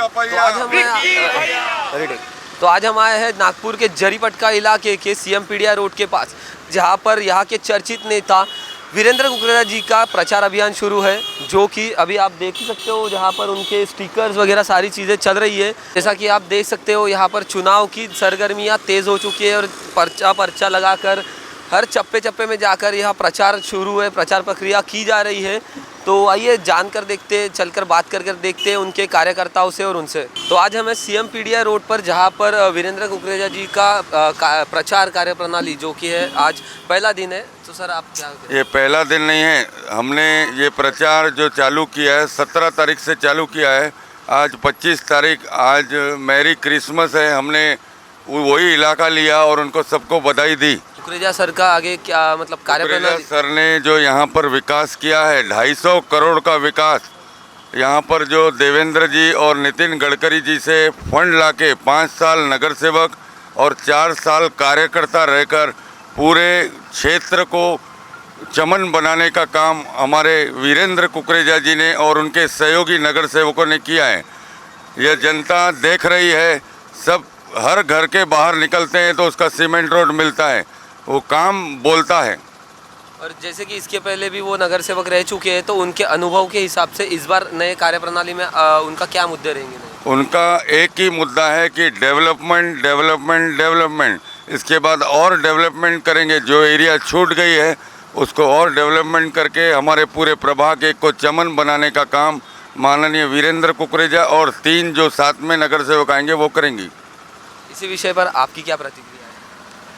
तो आज हम आए हैं नागपुर के जरीपटका इलाके के सीएम पीडिया रोड के पास, जहां पर यहाँ के चर्चित नेता वीरेंद्र कुकरेजा जी का प्रचार अभियान शुरू है, जो कि अभी आप देख ही सकते हो। जहाँ पर उनके स्टिकर्स वगैरह सारी चीज़ें चल रही है। जैसा कि आप देख सकते हो, यहाँ पर चुनाव की सरगर्मियाँ तेज़ हो चुकी है और पर्चा लगाकर हर चप्पे चप्पे में जाकर यह प्रचार शुरू है, प्रचार प्रक्रिया की जा रही है। तो आइए जानकर देखते, चलकर बात कर देखते हैं उनके कार्यकर्ताओं से और उनसे। तो आज हमें सीएम पीडिया रोड पर, जहां पर वीरेंद्र कुकरेजा जी का प्रचार कार्यप्रणाली जो कि है, आज पहला दिन है। तो सर आप क्या? ये पहला दिन नहीं है, हमने ये प्रचार जो चालू किया है 17 तारीख से चालू किया है। आज 25 तारीख, आज मैरी क्रिसमस है। हमने वही इलाका लिया और उनको सबको बधाई दी। कुकरेजा सर का आगे क्या मतलब कार्यप्रणाली? सर ने जो यहाँ पर विकास किया है, 250 करोड़ का विकास, यहाँ पर जो देवेंद्र जी और नितिन गडकरी जी से फंड लाके 5 साल नगर सेवक और 4 साल कार्यकर्ता रहकर पूरे क्षेत्र को चमन बनाने का काम हमारे वीरेंद्र कुकरेजा जी ने और उनके सहयोगी नगर सेवकों ने किया है। यह जनता देख रही है। सब हर घर के बाहर निकलते हैं तो उसका सीमेंट रोड मिलता है, वो काम बोलता है। और जैसे कि इसके पहले भी वो नगर सेवक रह चुके हैं, तो उनके अनुभव के हिसाब से इस बार नए कार्यप्रणाली में उनका क्या मुद्दे रहेंगे? उनका एक ही मुद्दा है कि डेवलपमेंट डेवलपमेंट डेवलपमेंट। इसके बाद और डेवलपमेंट करेंगे। जो एरिया छूट गई है उसको और डेवलपमेंट करके हमारे पूरे प्रभाग को चमन बनाने का काम माननीय वीरेंद्र कुकरेजा और 3 जो साथ में नगर सेवक आएंगे वो करेंगी। इसी विषय पर आपकी क्या प्रतिक्रिया है?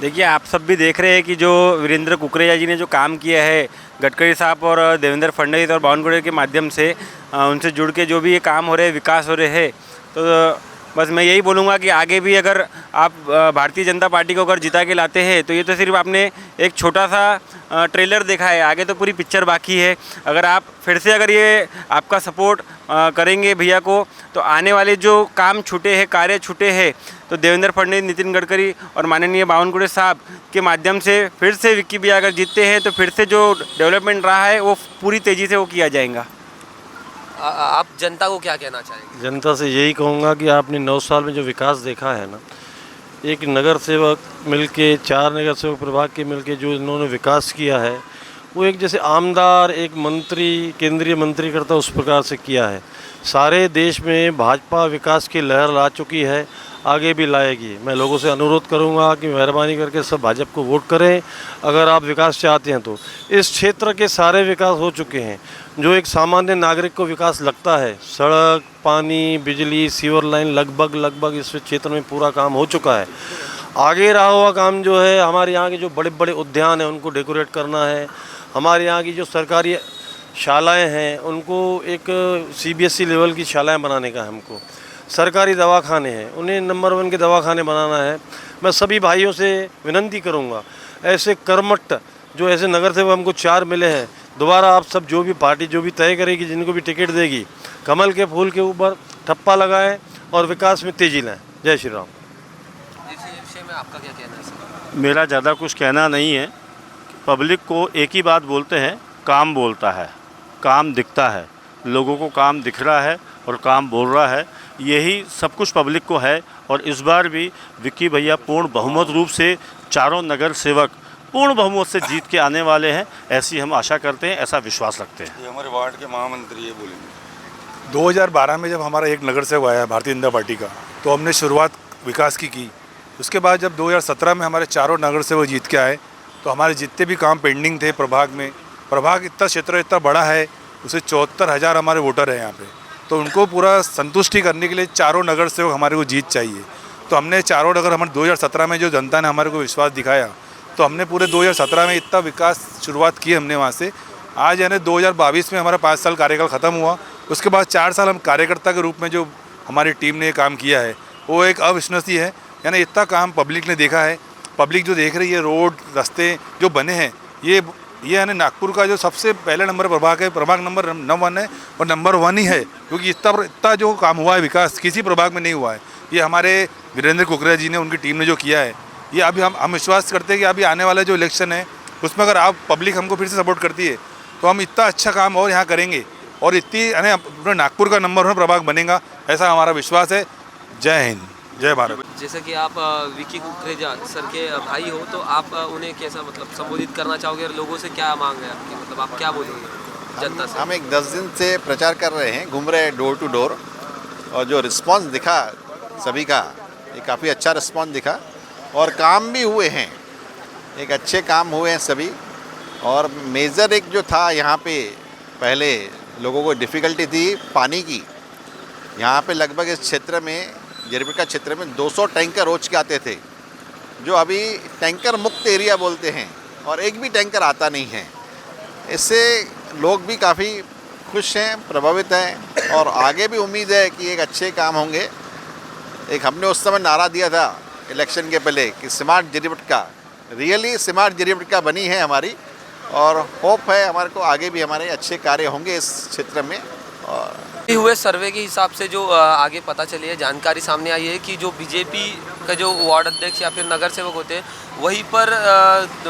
देखिए, आप सब भी देख रहे हैं कि जो वीरेंद्र कुकरेजा जी ने जो काम किया है, गडकरी साहब और देवेंद्र फडणवीस और बावनकुळे के माध्यम से उनसे जुड़ के जो भी ये काम हो रहे हैं, विकास हो रहे हैं, तो बस मैं यही बोलूँगा कि आगे भी अगर आप भारतीय जनता पार्टी को अगर जिता के लाते हैं, तो ये तो सिर्फ आपने एक छोटा सा ट्रेलर देखा है, आगे तो पूरी पिक्चर बाकी है। अगर आप फिर से अगर ये आपका सपोर्ट करेंगे भैया को, तो आने वाले जो काम छूटे हैं, कार्य छूटे हैं, तो देवेंद्र फडणवीस, नितिन गडकरी और माननीय बावनकुळे साहब के माध्यम से फिर से विक्की भैया अगर जीतते हैं, तो फिर से जो डेवलपमेंट रहा है वो पूरी तेज़ी से वो किया जाएगा। आप जनता को क्या कहना चाहेंगे? जनता से यही कहूँगा कि आपने 9 साल में जो विकास देखा है ना, एक नगर सेवक मिलके, 4 नगर सेवक प्रभाग के मिलके जो इन्होंने विकास किया है, वो एक जैसे आमदार, एक मंत्री, केंद्रीय मंत्री करता उस प्रकार से किया है। सारे देश में भाजपा विकास की लहर ला चुकी है, आगे भी लाएगी। मैं लोगों से अनुरोध करूंगा कि मेहरबानी करके सब भाजपा को वोट करें अगर आप विकास चाहते हैं तो। इस क्षेत्र के सारे विकास हो चुके हैं जो एक सामान्य नागरिक को विकास लगता है। सड़क, पानी, बिजली, सीवर लाइन लगभग इस क्षेत्र में पूरा काम हो चुका है। आगे रहा हुआ काम जो है, हमारे यहाँ के जो बड़े बड़े उद्यान हैं उनको डेकोरेट करना है। हमारे यहाँ की जो सरकारी शालाएँ हैं उनको एक CBSE लेवल की शालाएँ बनाने का है हमको। सरकारी दवाखाने हैं, उन्हें नंबर 1 के दवाखाने बनाना है। मैं सभी भाइयों से विनती करूंगा, ऐसे कर्मठ जो ऐसे नगर सेवक हमको 4 मिले हैं, दोबारा आप सब जो भी पार्टी जो भी तय करेगी, जिनको भी टिकट देगी, कमल के फूल के ऊपर ठप्पा लगाएं और विकास में तेजी लाएं। जय श्री राम। इस विषय में आपका क्या कहना है सर? मेरा ज़्यादा कुछ कहना नहीं है। पब्लिक को एक ही बात बोलते हैं, काम बोलता है, काम दिखता है। लोगों को काम दिख रहा है और काम बोल रहा है, यही सब कुछ पब्लिक को है। और इस बार भी विक्की भैया पूर्ण बहुमत रूप से 4 नगर सेवक पूर्ण बहुमत से जीत के आने वाले हैं, ऐसी हम आशा करते हैं, ऐसा विश्वास रखते हैं। ये हमारे वार्ड के महामंत्री ये बोलेंगे। 2012 में जब हमारा एक नगर सेवक आया भारतीय जनता पार्टी का, तो हमने शुरुआत विकास की। उसके बाद जब 2017 में हमारे 4 नगर सेवक जीत के आए, तो हमारे जितने भी काम पेंडिंग थे प्रभाग में, प्रभाग इतना क्षेत्र इतना बड़ा है, उसे 74,000 हमारे वोटर हैं यहाँ पे, तो उनको पूरा संतुष्टि करने के लिए 4 नगर सेवक हमारे को जीत चाहिए। तो हमने 4 नगर, हमारे 2017 में जो जनता ने हमारे को विश्वास दिखाया, तो हमने पूरे 2017 में इतना विकास शुरुआत की हमने वहाँ से। आज यानी 2022 में हमारा 5 साल कार्यकाल ख़त्म हुआ। उसके बाद 4 साल हम कार्यकर्ता के रूप में जो हमारी टीम ने काम किया है वो एक अविश्वसनीय है। यानी इतना काम पब्लिक ने देखा है। पब्लिक जो देख रही है, रोड रास्ते जो बने हैं, ये यानी नागपुर का जो सबसे पहले नंबर प्रभाग है, प्रभाग नंबर 1 है और नंबर 1 ही है, क्योंकि इतना जो काम हुआ है विकास किसी प्रभाग में नहीं हुआ है। ये हमारे वीरेंद्र कुकरेजा जी ने, उनकी टीम ने जो किया है, ये अभी हम विश्वास करते हैं कि अभी आने वाला जो इलेक्शन है उसमें अगर आप पब्लिक हमको फिर से सपोर्ट करती है तो हम इतना अच्छा काम और यहाँ करेंगे और इतनी यानी पूरे नागपुर का नंबर 1 प्रभाग बनेगा। ऐसा हमारा विश्वास है। जय हिंद, जय भारत। जैसे कि आप विकी कुकरेजा सर के भाई हो, तो आप उन्हें कैसा मतलब संबोधित करना चाहोगे और लोगों से क्या मांग है आपकी, मतलब आप क्या बोलोगे जनता से? हम एक 10 दिन से प्रचार कर रहे हैं, घूम रहे हैं डोर टू डोर, और जो रिस्पांस दिखा सभी का, ये काफ़ी अच्छा रिस्पांस दिखा और काम भी हुए हैं, एक अच्छे काम हुए हैं सभी। और मेजर एक जो था यहाँ पे, पहले लोगों को डिफ़िकल्टी थी पानी की। यहाँ पे लगभग इस क्षेत्र में, जरीपटका क्षेत्र में 200 टैंकर रोज के आते थे, जो अभी टैंकर मुक्त एरिया बोलते हैं और एक भी टैंकर आता नहीं है। इससे लोग भी काफ़ी खुश हैं, प्रभावित हैं और आगे भी उम्मीद है कि एक अच्छे काम होंगे। एक हमने उस समय नारा दिया था इलेक्शन के पहले कि smart Jaripatka, really smart Jaripatka बनी है हमारी, और होप है हमारे को आगे भी हमारे अच्छे कार्य होंगे इस क्षेत्र में। और अभी हुए सर्वे के हिसाब से जो आगे पता चली है, जानकारी सामने आई है कि जो बीजेपी का जो वार्ड अध्यक्ष या फिर नगर सेवक होते हैं, वहीं पर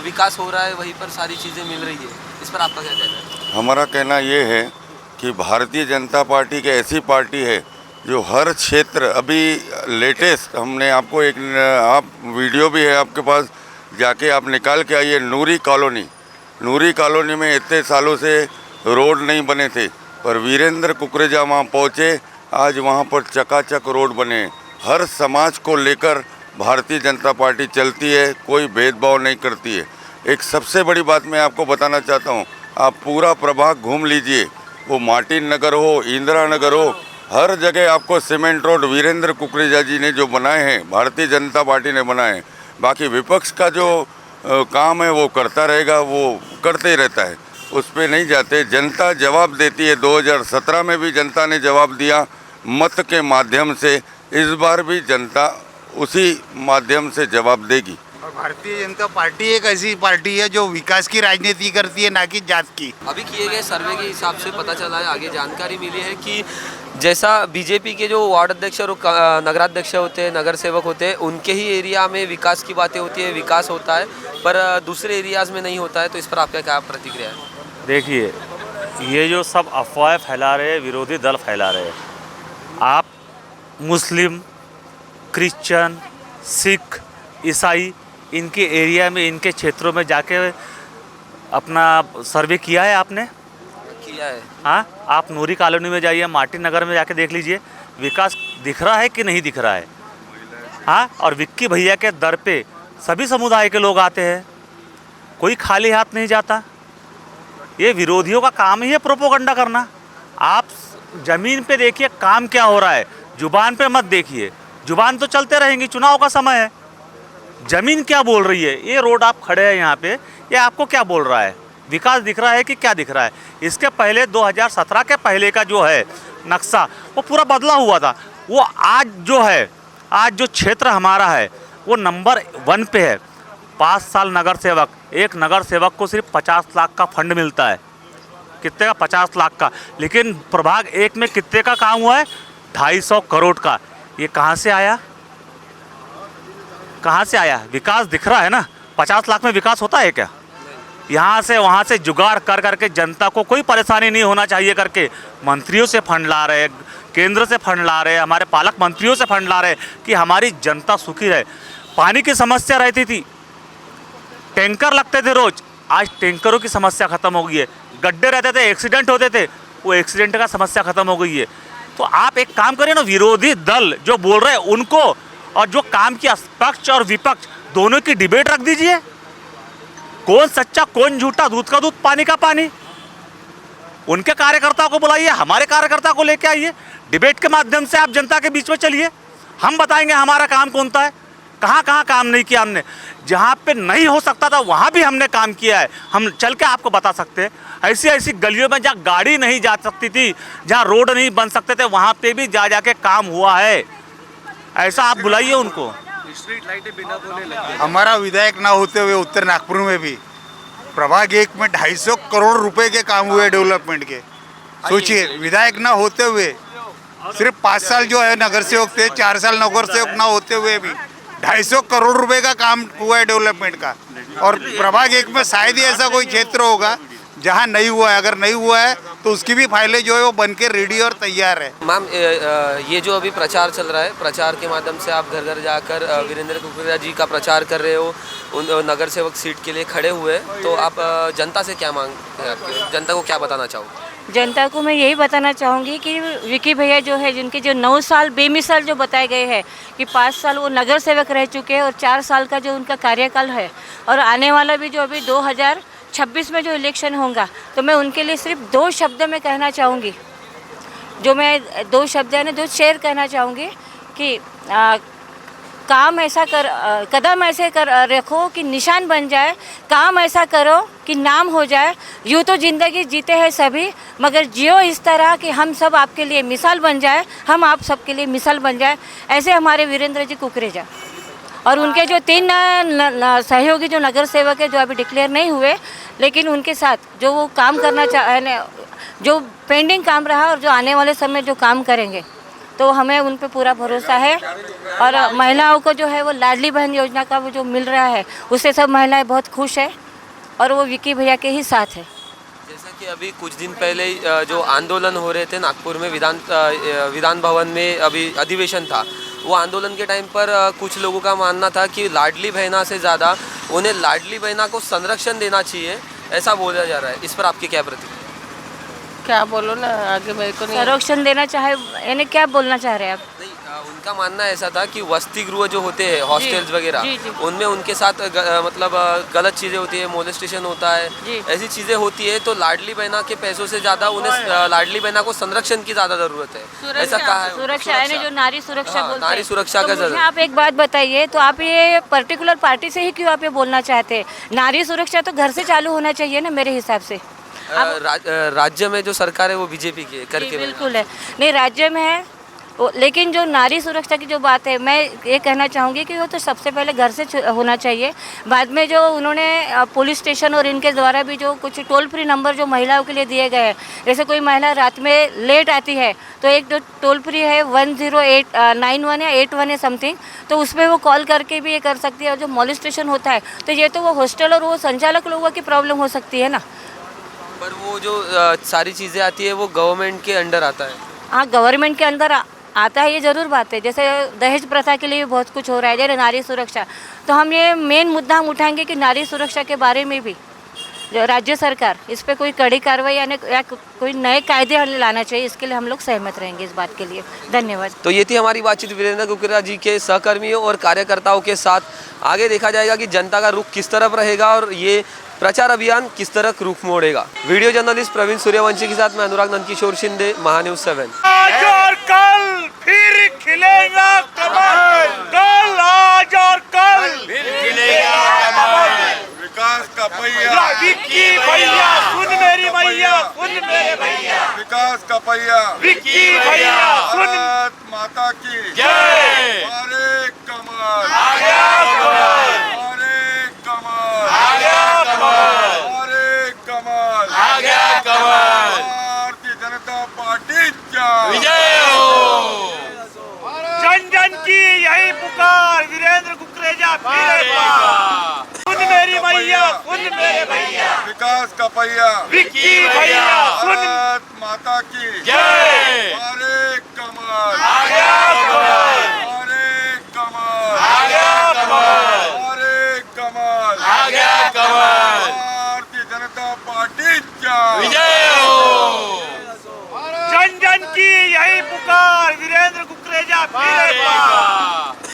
विकास हो रहा है, वहीं पर सारी चीज़ें मिल रही है। इस पर आपका क्या कहना है? हमारा कहना ये है कि भारतीय जनता पार्टी की ऐसी पार्टी है जो हर क्षेत्र, अभी लेटेस्ट हमने आपको एक, आप वीडियो भी है आपके पास, जाके आप निकाल के आइए। नूरी कॉलोनी में इतने सालों से रोड नहीं बने थे, पर वीरेंद्र कुकरेजा वहाँ पहुँचे, आज वहाँ पर चकाचक रोड बने। हर समाज को लेकर भारतीय जनता पार्टी चलती है, कोई भेदभाव नहीं करती है। एक सबसे बड़ी बात मैं आपको बताना चाहता हूँ, आप पूरा प्रभाग घूम लीजिए, वो मार्टिन नगर हो, इंदिरा नगर हो, हर जगह आपको सीमेंट रोड वीरेंद्र कुकरेजा जी ने जो बनाए हैं, भारतीय जनता पार्टी ने बनाए हैं। बाकी विपक्ष का जो काम है वो करता रहेगा, वो करते ही रहता है, उस पर नहीं जाते। जनता जवाब देती है, 2017 में भी जनता ने जवाब दिया मत के माध्यम से, इस बार भी जनता उसी माध्यम से जवाब देगी। और भारतीय जनता पार्टी एक ऐसी पार्टी है जो विकास की राजनीति करती है, ना कि जात की। अभी किए गए सर्वे के हिसाब से पता चला है, आगे जानकारी मिली है कि जैसा बीजेपी के जो वार्ड अध्यक्ष और नगराध्यक्ष होते हैं, नगर सेवक होते हैं, उनके ही एरिया में विकास की बातें होती है, विकास होता है, पर दूसरे एरियाज़ में नहीं होता है। तो इस पर आपका क्या प्रतिक्रिया है? देखिए, ये जो सब अफवाहें फैला रहे हैं, विरोधी दल फैला रहे हैं, आप मुस्लिम, क्रिश्चियन, सिख, ईसाई, इनके एरिया में, इनके क्षेत्रों में जाके अपना सर्वे किया है आपने? किया है। हाँ, आप नूरी कॉलोनी में जाइए, मार्टिन नगर में जाके देख लीजिए, विकास दिख रहा है कि नहीं दिख रहा है? हाँ, और विक्की भैया के दर पे सभी समुदाय के लोग आते हैं, कोई खाली हाथ नहीं जाता। ये विरोधियों का काम ही है प्रोपोगंडा करना। आप ज़मीन पे देखिए काम क्या हो रहा है, जुबान पे मत देखिए, जुबान तो चलते रहेंगी, चुनाव का समय है। ज़मीन क्या बोल रही है? ये रोड आप खड़े हैं यहाँ पे, ये आपको क्या बोल रहा है? विकास दिख रहा है कि क्या दिख रहा है? इसके पहले 2017 के पहले का जो है नक्शा, वो पूरा बदला हुआ था। वो आज जो है, आज जो क्षेत्र हमारा है वो नंबर 1 पे है। 5 साल नगर सेवक, एक नगर सेवक को सिर्फ 50 लाख का फंड मिलता है। कितने का? 50 लाख का। लेकिन प्रभाग 1 में कितने का काम हुआ है? 250 करोड़ का। ये कहाँ से आया? कहाँ से आया? विकास दिख रहा है ना। 50 लाख में विकास होता है क्या? यहाँ से वहाँ से जुगाड़ कर करके जनता को कोई परेशानी नहीं होना चाहिए करके मंत्रियों से फंड ला रहे, केंद्र से फंड ला रहे, हमारे पालक मंत्रियों से फंड ला रहे कि हमारी जनता सुखी रहे। पानी की समस्या रहती थी, टैंकर लगते थे रोज, आज टैंकरों की समस्या ख़त्म हो गई है। गड्ढे रहते थे, एक्सीडेंट होते थे, वो एक्सीडेंट का समस्या ख़त्म हो गई है। तो आप एक काम करिए ना, विरोधी दल जो बोल रहे हैं उनको, और जो काम किया पक्ष और विपक्ष दोनों की डिबेट रख दीजिए। कौन सच्चा कौन झूठा, दूध का दूध पानी का पानी। उनके कार्यकर्ताओं को बुलाइए, हमारे कार्यकर्ता को लेके आइए, डिबेट के माध्यम से आप जनता के बीच में चलिए। हम बताएंगे हमारा काम कौन सा है, कहाँ कहाँ काम नहीं किया हमने। जहाँ पे नहीं हो सकता था वहाँ भी हमने काम किया है, हम चल के आपको बता सकते हैं। ऐसी ऐसी गलियों में जहाँ गाड़ी नहीं जा सकती थी, जहाँ रोड नहीं बन सकते थे, वहाँ पे भी जा जाके काम हुआ है। ऐसा आप बुलाइए उनको। स्ट्रीट लाइटें बिना बोले लगी। हमारा विधायक ना होते हुए उत्तर नागपुर में भी प्रभाग 1 में 250 करोड़ रुपए के काम हुए डेवलपमेंट के। सोचिए, विधायक ना होते हुए, सिर्फ 5 साल जो है नगर सेवक थे, 4 साल नगर सेवक ना होते हुए भी 250 करोड़ रुपए का काम हुआ है डेवलपमेंट का। और प्रभाग 1 में शायद ही ऐसा कोई क्षेत्र होगा जहां नहीं हुआ है। अगर नहीं हुआ है तो उसकी भी फाइलें जो है वो बन के रेडी और तैयार है। मैम ये जो अभी प्रचार चल रहा है, प्रचार के माध्यम से आप घर घर जाकर वीरेंद्र कुकरेजा जी का प्रचार कर रहे हो, उन नगर सेवक सीट के लिए खड़े हुए, तो आप जनता से क्या मांगते हैं, आपके जनता को क्या बताना चाहोगे? जनता को मैं यही बताना चाहूँगी कि विकी भैया जो है, जिनके जो 9 साल बेमिसाल जो बताए गए हैं कि 5 साल वो नगर सेवक रह चुके हैं और 4 साल का जो उनका कार्यकाल है, और आने वाला भी जो अभी 2026 में जो इलेक्शन होगा, तो मैं उनके लिए सिर्फ 2 शब्द में कहना चाहूँगी, जो मैं 2 शब्द यानी 2 शेर कहना चाहूँगी कि काम ऐसा कर, कदम ऐसे कर रखो कि निशान बन जाए, काम ऐसा करो कि नाम हो जाए, यूँ तो ज़िंदगी जीते हैं सभी, मगर जियो इस तरह कि हम सब आपके लिए मिसाल बन जाए, हम आप सबके लिए मिसाल बन जाए। ऐसे हमारे वीरेंद्र जी कुकरेजा और उनके जो 3 सहयोगी जो नगर सेवक है, जो अभी डिक्लेयर नहीं हुए, लेकिन उनके साथ जो वो काम करना जो पेंडिंग काम रहा और जो आने वाले समय जो काम करेंगे, तो हमें उन पे पूरा भरोसा है। और महिलाओं को जो है वो लाडली बहन योजना का वो जो मिल रहा है, उससे सब महिलाएं बहुत खुश है और वो विकी भैया के ही साथ है। जैसा कि अभी कुछ दिन पहले जो आंदोलन हो रहे थे नागपुर में, विधान भवन में अभी अधिवेशन था, वो आंदोलन के टाइम पर कुछ लोगों का मानना था कि लाडली बहना से ज़्यादा उन्हें लाडली बहना को संरक्षण देना चाहिए, ऐसा बोला जा रहा है। इस पर आपकी क्या प्रतिक्रिया? क्या बोलो ना, आगे मेरे को नहीं। संरक्षण देना चाहे यानी क्या बोलना चाह रहे हैं आप? नहीं, उनका मानना ऐसा था कि वसति गृह जो होते हैं, हॉस्टल्स वगैरह, उनमें उनके साथ मतलब गलत चीज़ें होती है, मोलेस्टेशन होता है, ऐसी चीज़ें होती है, तो लाडली बहना के पैसों से ज़्यादा उन्हें लाडली बहना को संरक्षण की ज़्यादा ज़रूरत है, ऐसा कहा है। सुरक्षा यानी जो नारी सुरक्षा बोलते हैं, नारी सुरक्षा का जरूरत। आप एक बात बताइए, तो आप ये पर्टिकुलर पार्टी से ही क्यों आप ये बोलना चाहते हैं? नारी सुरक्षा तो घर से चालू होना चाहिए ना, मेरे हिसाब से। राज्य में जो सरकार है वो बीजेपी की करके बिल्कुल है, नहीं राज्य में है, लेकिन जो नारी सुरक्षा की जो बात है, मैं ये कहना चाहूँगी कि वो तो सबसे पहले घर से होना चाहिए। बाद में जो उन्होंने पुलिस स्टेशन और इनके द्वारा भी जो कुछ टोल फ्री नंबर जो महिलाओं के लिए दिए गए हैं, जैसे कोई महिला रात में लेट आती है तो एक जो टोल फ्री है 10891 या 81 है समथिंग, तो उसमें वो कॉल करके भी ये कर सकती है। और जो मोलेस्टेशन होता है, तो ये तो वो हॉस्टल और वो संचालक लोगों की प्रॉब्लम हो सकती है ना। पर वो जो सारी चीज़ें आती है वो गवर्नमेंट के अंडर आता है। हाँ, गवर्नमेंट के अंदर आता है, ये ज़रूर बात है। जैसे दहेज प्रथा के लिए भी बहुत कुछ हो रहा है, जैसे नारी सुरक्षा, तो हम ये मेन मुद्दा हम उठाएंगे कि नारी सुरक्षा के बारे में भी जो राज्य सरकार इस पर कोई कड़ी कार्रवाई या कोई नए कायदे लाना चाहिए, इसके लिए हम लोग सहमत रहेंगे इस बात के लिए। धन्यवाद। तो ये थी हमारी बातचीत वीरेंद्र कुकरेजा जी के सहकर्मियों और कार्यकर्ताओं के साथ। आगे देखा जाएगा कि जनता का रुख किस तरफ रहेगा और ये प्रचार अभियान किस तरह रुख मोड़ेगा। वीडियो जर्नलिस्ट प्रवीण सूर्यवंशी के साथ मैं अनुराग नंदकिशोर शिंदे, महान्यूज 7। आज और कल फिर खिलेगा कमल, कल आज और कल फिर खिलेगा कमल। विकास का पहिया, विक्की भैया सुन मेरी मैया, सुन मेरे भैया, विकास का पहिया, विक्की भैया सुन। भारत माता की जय। हरे कमल, आ गया कमल, हरे कमल, आ गया कमल, हरे कमल, आ गया कमल। भारतीय जनता पार्टी का विजय हो। जन जन की यही पुकार, वीरेंद्र कुकरेजा फिर एक बार। सुन मेरी मैया, सुन मेरे भैया, विकास का पहिया, विक्की भैया सुन। भारत माता की जय। हरे कमल, आ गया कमल, हरे कमल, आ गया कमल, हरे कमल, आ गया कमल। भारतीय जनता पार्टी का विजय